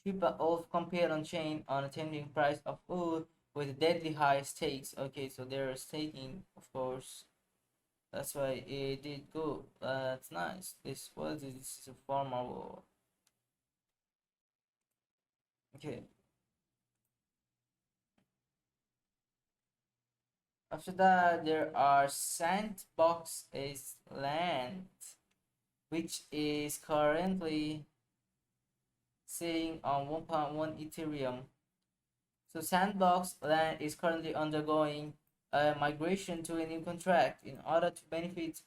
Keep a off compare on chain on attending price of wood with deadly high stakes. Okay, so they're staking, of course. That's why it did go. That's nice. This is a formal. Okay. After that, there are Sandbox is land, which is currently sitting on 1.1 Ethereum. So Sandbox land is currently undergoing a migration to a new contract. In order to benefit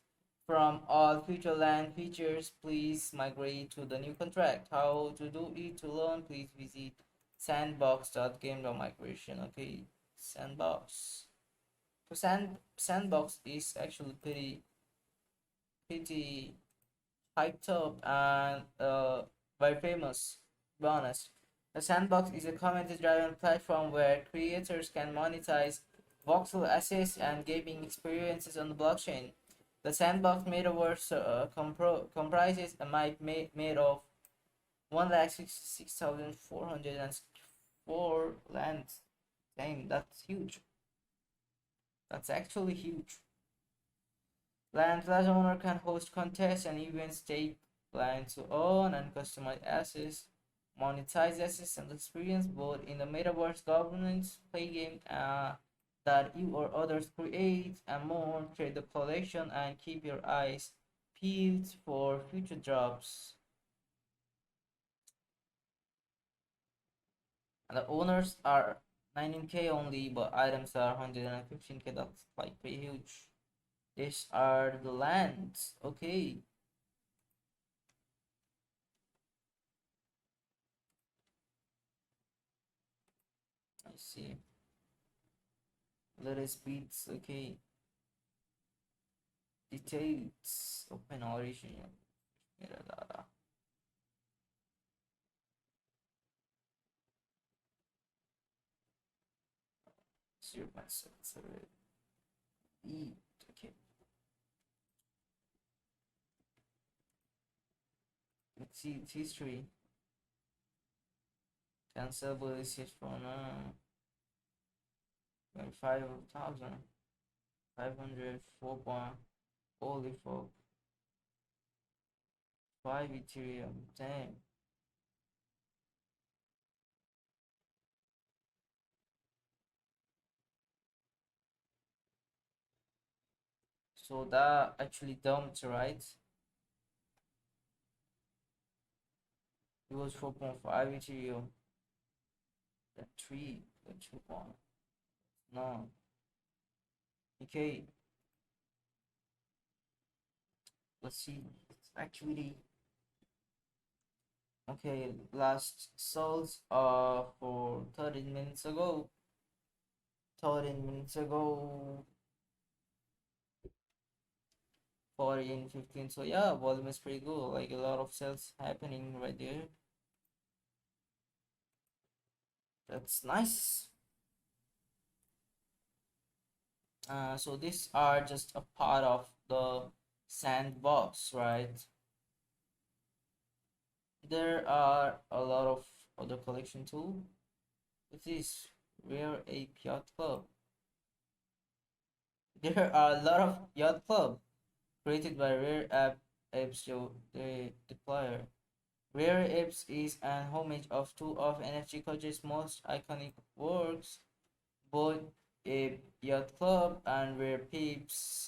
from all future land features, please migrate to the new contract. How to do it to learn, please visit sandbox.game.migration. Okay, Sandbox. So Sandbox is actually pretty hyped up and very famous, to be honest. The Sandbox is a community-driven platform where creators can monetize voxel assets and gaming experiences on the blockchain. The Sandbox metaverse comprises a map made of 166,404 lands. Damn, that's huge. That's actually huge. Land owner can host contests and events, take land to own and customize assets, monetize assets and experience both in the metaverse governance, play game that you or others create, and more. Trade the collection and keep your eyes peeled for future drops. And the owners are 19k only, but items are 115k. That's like pretty huge. These are the lands. Okay. I see. Little speeds. Okay. Details. Open origin. Metadata. 0.77. E. Okay. Let's see its history. Cancelable is hit from 25,504 point. Holy fuck. 5 Ethereum. Damn. So that actually dumped, right? It was 4.5 Ethereum. Then 3. Then 2 point. No. Okay. Let's see. It's actually okay. Last sold for 13 minutes ago. 13 minutes ago. 14, 15. So yeah, volume is pretty good. Like a lot of sales happening right there. That's nice. So these are just a part of the sandbox, right? There are a lot of other collection too. This is Rare Ape Yacht Club. There are a lot of yacht club created by Rare Apes, the deployer. Rare Apes is an homage of two of NFT culture's most iconic works, both Ape Yacht Club and Rare Peeps